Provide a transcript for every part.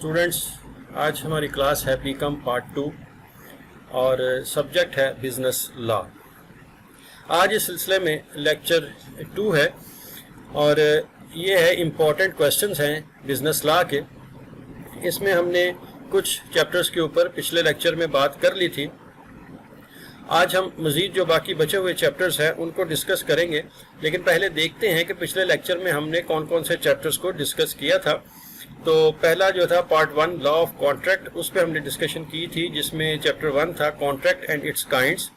Students, आज हमारी class है बीकॉम पार्ट 2 और सब्जेक्ट है बिज़नेस लॉ। आज इस सिलसिले में लेक्चर 2 है और ये है इम्पोर्टेंट क्वेश्चंस हैं बिज़नेस लॉ के। इसमें हमने कुछ चैप्टर्स के ऊपर पिछले लेक्चर में बात कर ली थी। आज हम मज़ीद जो बाकी बचे हुए चैप्टर्स हैं उनको डिस्कस करेंगे, लेकिन पहले देखते हैं कि पिछले लेक्चर में हमने कौन कौन से चैप्टर्स को डिस्कस किया था। तो पहला जो था पार्ट 1 लॉ ऑफ कॉन्ट्रैक्ट, उस पर हमने डिस्कशन की थी, जिसमें चैप्टर 1 था contract and its kinds,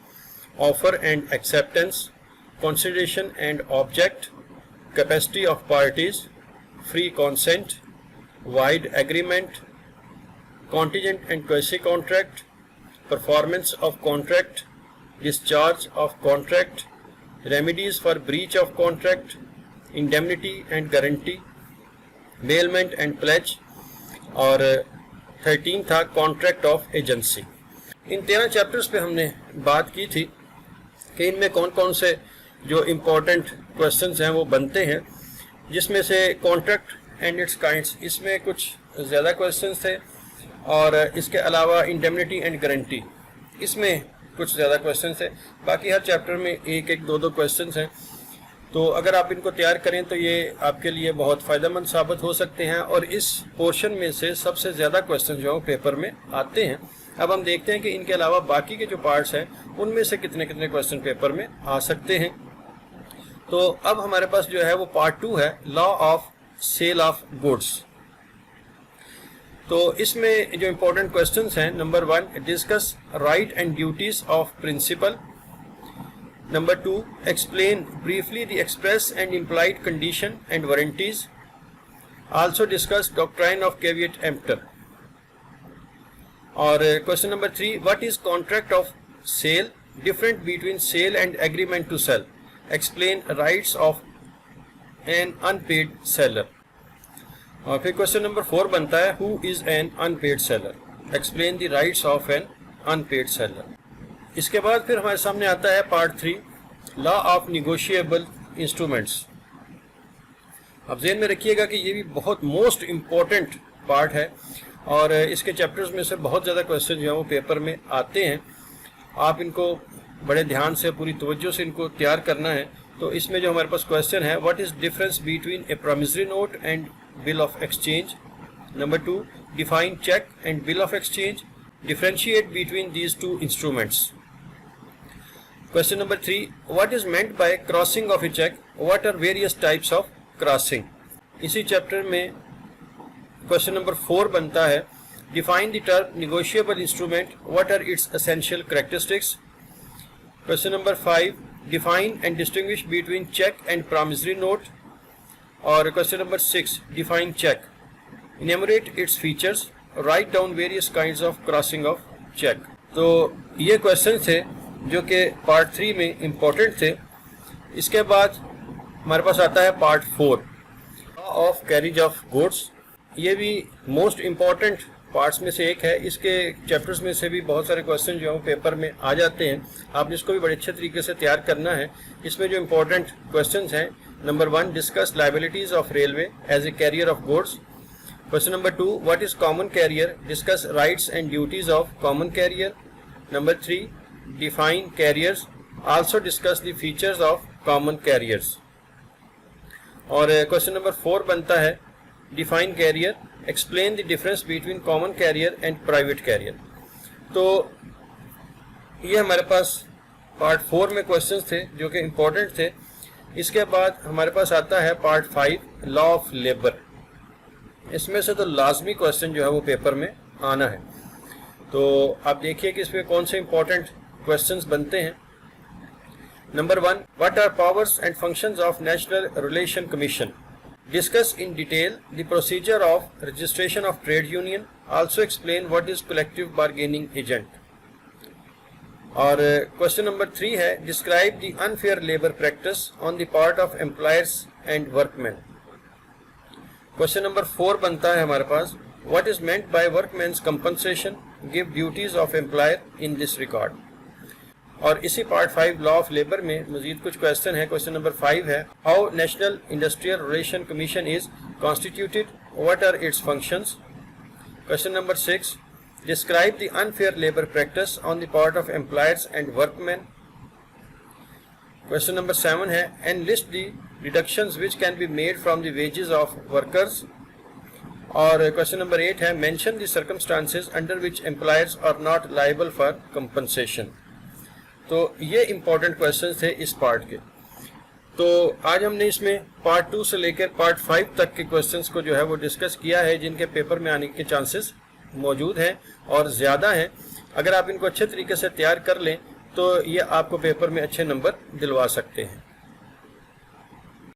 offer and acceptance, consideration and object, capacity of parties, free consent, void agreement, contingent and quasi contract, performance of contract, discharge of contract, remedies for breach of contract, indemnity and guarantee, bailment and pledge, और 13 था contract of agency. इन 13 chapters पे हमने बात की थी कि इनमें कौन कौन से जो इम्पोर्टेंट क्वेश्चंस हैं वो बनते हैं, जिसमें से कॉन्ट्रैक्ट एंड इट्स काइंड्स, इसमें कुछ ज़्यादा क्वेश्चंस थे, और इसके अलावा इंडेमनिटी एंड गारंटी, इसमें कुछ ज़्यादा क्वेश्चंस थे। बाकी हर चैप्टर में एक एक दो क्वेश्चंस हैं। तो अगर आप इनको तैयार करें तो ये आपके लिए बहुत फ़ायदेमंद साबित हो सकते हैं, और इस पोर्शन में से सबसे ज़्यादा क्वेश्चन जो है पेपर में आते हैं। अब हम देखते हैं कि इनके अलावा बाकी के जो पार्ट्स हैं उनमें से कितने कितने क्वेश्चन पेपर में आ सकते हैं। तो अब हमारे पास जो है वो पार्ट 2 है law of sale of goods. तो इसमें जो इम्पोर्टेंट क्वेश्चंस हैं, number 1 discuss rights and duties of principal, Number 2, explain briefly the express and implied condition and warranties. Also discuss doctrine of caveat emptor. Or question number 3, what is contract of sale? Different between sale and agreement to sell. Explain rights of an unpaid seller. और फिर question number 4 बनता है who is an unpaid seller? Explain the rights of an unpaid seller. इसके बाद फिर हमारे सामने आता है part 3 law of negotiable instruments. अब ज़हन में रखिएगा कि ये भी बहुत मोस्ट इम्पॉर्टेंट पार्ट है, और इसके चैप्टर्स में से बहुत ज़्यादा क्वेश्चन जो है वो पेपर में आते हैं। आप इनको बड़े ध्यान से, पूरी तवज्जो से इनको तैयार करना है। तो इसमें जो हमारे पास क्वेश्चन है, what is difference between a promissory note and bill of exchange. Number 2, define cheque and bill of exchange, differentiate between these two instruments. Question number 3, what is meant by crossing of a check? What are various types of crossing? इसी chapter में question number 4 बनता है define the term negotiable instrument. What are its essential characteristics? Question number 5, define and distinguish between check and promissory note. और question number 6, define check. Enumerate its features. Write down various kinds of crossing of check. तो ये question थे जो कि part 3 में important थे। इसके बाद हमारे पास आता है part 4 law of carriage of goods. ये भी मोस्ट इम्पॉर्टेंट पार्ट्स में से एक है। इसके चैप्टर्स में से भी बहुत सारे क्वेश्चन जो हैं पेपर में आ जाते हैं। आपने इसको भी बड़े अच्छे तरीके से तैयार करना है। इसमें जो इम्पोर्टेंट क्वेश्चन हैं, number 1 discuss liabilities of railway as a carrier of goods. Question number 2, what is common carrier, discuss rights and duties of common carrier. Number 3, define carriers, also discuss the features of common carriers. और question number 4 बनता है define carrier, explain the difference between common carrier and private carrier. तो ये हमारे पास part 4 में questions थे जो कि इम्पोर्टेंट थे। इसके बाद हमारे पास आता है पार्ट 5 लॉ ऑफ लेबर। इसमें से तो लाजमी क्वेश्चन जो है वो पेपर में आना है। तो आप देखिए कि इसमें कौन से इम्पोर्टेंट क्वेश्चंस बनते हैं। Number 1, what are powers and functions of national relation commission. Discuss in detail the procedure of registration of trade union. Also explain what is collective bargaining agent. और क्वेश्चन नंबर 3 है describe the unfair labour practice on the part of employers and workman. Question number 4 बनता है हमारे पास what is meant by workman's compensation, give duties of employer in this record. और इसी part 5 law of labour में मजीद कुछ question है। Question number 5 है how national industrial relation commission is constituted, what are its functions. Question number 6. Describe the unfair labor practice on the part of employers and workmen. Question number 7 ہے enlist the deductions which can be made from the wages of workers. اور question number 8 ہے mention the circumstances under which employers are not liable for compensation. تو یہ important questions تھے اس part کے. تو آج ہم نے اس میں پارٹ 2 سے لے کر پارٹ 5 تک کے کوشچنس کو جو ہے وہ ڈسکس کیا ہے، جن کے پیپر میں آنے کے چانسز موجود ہیں اور زیادہ ہیں. اگر آپ ان کو اچھے طریقے سے تیار کر لیں تو یہ آپ کو پیپر میں اچھے نمبر دلوا سکتے ہیں.